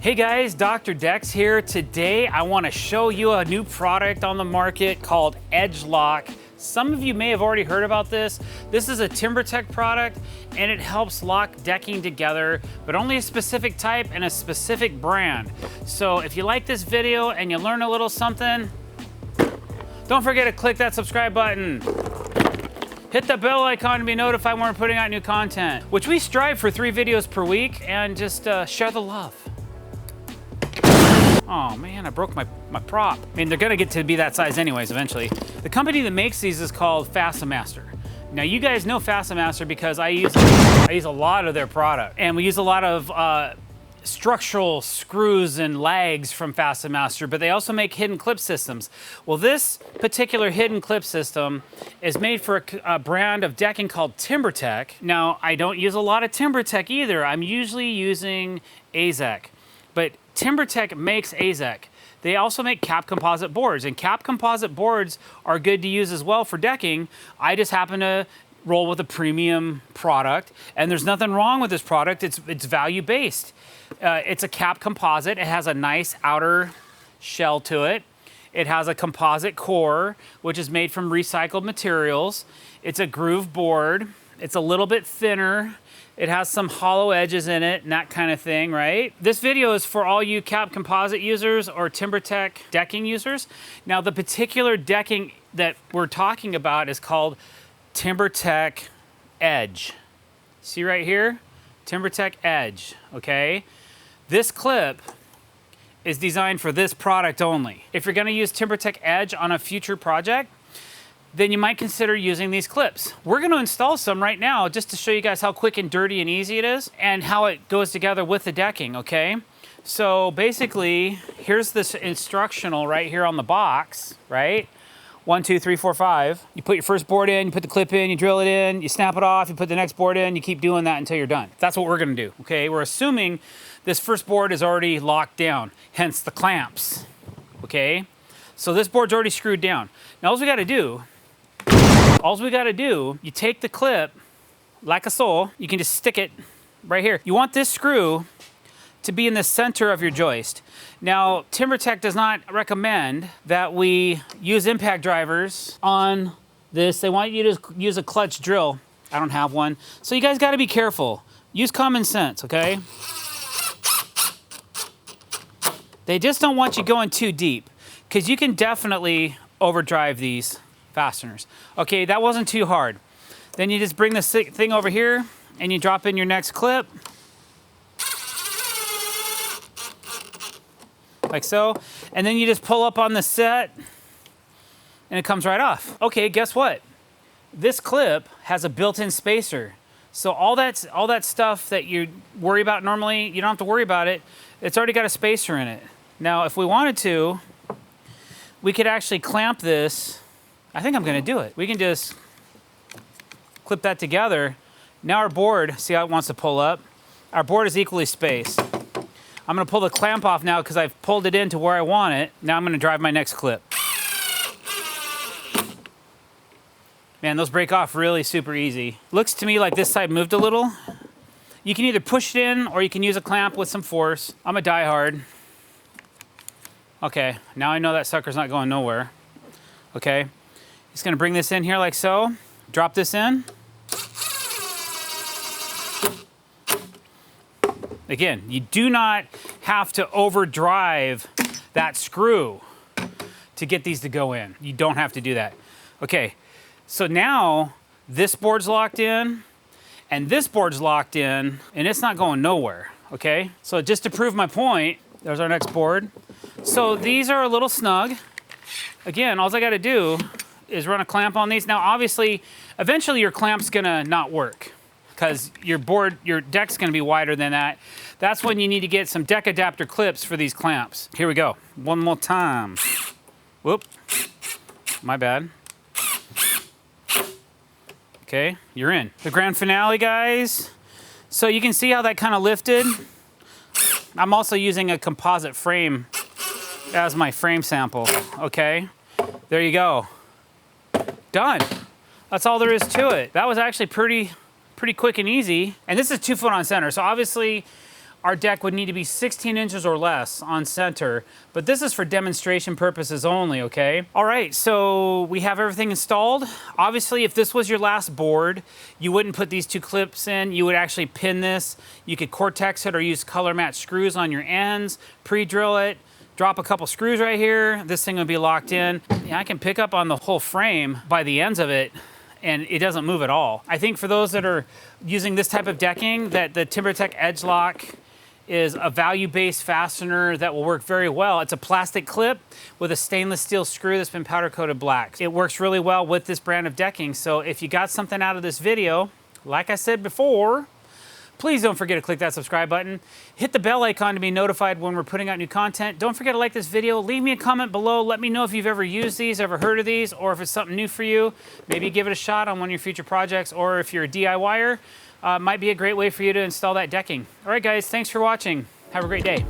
Hey guys, drdecks here. Today I want to show you a new product on the market called Edgeloc. Some of you may have already heard about this. This is a Timbertech product and it helps lock decking together, but only a specific type and a specific brand. So if you like this video and you learn a little something, don't forget to click that subscribe button. Hit the bell icon to be notified when we're putting out new content, which we strive for 3 videos per week, and just share the love. Oh man, I broke my prop. I mean, they're gonna get to be that size anyways eventually. The company that makes these is called Fastening. Now you guys know Fastening because I use a lot of their product, and we use a lot of structural screws and lags from Fastening, but they also make hidden clip systems. Well, this particular hidden clip system is made for a brand of decking called Timbertech. Now, I don't use a lot of Timbertech either. I'm usually using edgeloc, but Timbertech makes edgeloc. They also make cap composite boards, and cap composite boards are good to use as well for decking. I just happen to roll with a premium product, and there's nothing wrong with this product. It's value-based. It's a cap composite. It has a nice outer shell to it. It has a composite core, which is made from recycled materials. It's a groove board. It's a little bit thinner. It has some hollow edges in it and that kind of thing, right? This video is for all you cap composite users or Timbertech decking users. Now, the particular decking that we're talking about is called Timbertech Edge. See right here? Timbertech Edge, okay? This clip is designed for this product only. If you're gonna use Timbertech Edge on a future project, then you might consider using these clips. We're gonna install some right now just to show you guys how quick and dirty and easy it is and how it goes together with the decking, okay? So basically, here's this instructional right here on the box, right? 1, 2, 3, 4, 5. You put your first board in, you put the clip in, you drill it in, you snap it off, you put the next board in, you keep doing that until you're done. That's what we're gonna do, okay? We're assuming this first board is already locked down, hence the clamps, okay? So this board's already screwed down. Now all we gotta do, you take the clip, like so, you can just stick it right here. You want this screw to be in the center of your joist. Now, Timbertech does not recommend that we use impact drivers on this. They want you to use a clutch drill. I don't have one. So you guys gotta be careful. Use common sense, okay? They just don't want you going too deep, because you can definitely overdrive these fasteners. Okay, that wasn't too hard. Then you just bring this thing over here and you drop in your next clip. Like so. And then you just pull up on the set and it comes right off. Okay, guess what? This clip has a built-in spacer. So all that stuff that you worry about normally, you don't have to worry about it. It's already got a spacer in it. Now, if we wanted to, we could actually clamp this. I think I'm gonna do it. We can just clip that together. Now our board, see how it wants to pull up? Our board is equally spaced. I'm gonna pull the clamp off now because I've pulled it into where I want it. Now I'm gonna drive my next clip. Man, those break off really super easy. Looks to me like this side moved a little. You can either push it in or you can use a clamp with some force. I'm a diehard. Okay, now I know that sucker's not going nowhere. Okay. Just gonna bring this in here like so, drop this in. Again, you do not have to overdrive that screw to get these to go in. You don't have to do that. Okay, so now this board's locked in and this board's locked in and it's not going nowhere, okay? So just to prove my point, there's our next board. So these are a little snug. Again, all I gotta do is run a clamp on these. Now, obviously, eventually your clamp's gonna not work because your deck's gonna be wider than that. That's when you need to get some deck adapter clips for these clamps. Here we go, one more time. Whoop, my bad. Okay, you're in. The grand finale, guys. So you can see how that kind of lifted. I'm also using a composite frame as my frame sample, okay? There you go. Done. That's all there is to it. That was actually pretty quick and easy. And this is 2 foot on center. So obviously our deck would need to be 16 inches or less on center, but this is for demonstration purposes only, okay? All right, so we have everything installed. Obviously, if this was your last board, you wouldn't put these 2 clips in. You would actually pin this. You could Cortex it or use color match screws on your ends, pre-drill it, drop a couple screws right here. This thing would be locked in. Yeah, I can pick up on the whole frame by the ends of it, and it doesn't move at all. I think for those that are using this type of decking, that the Timbertech Edgeloc is a value-based fastener that will work very well. It's a plastic clip with a stainless steel screw that's been powder coated black. It works really well with this brand of decking. So if you got something out of this video, like I said before, please don't forget to click that subscribe button. Hit the bell icon to be notified when we're putting out new content. Don't forget to like this video. Leave me a comment below. Let me know if you've ever used these, ever heard of these, or if it's something new for you. Maybe give it a shot on one of your future projects, or if you're a DIYer, might be a great way for you to install that decking. All right, guys, thanks for watching. Have a great day.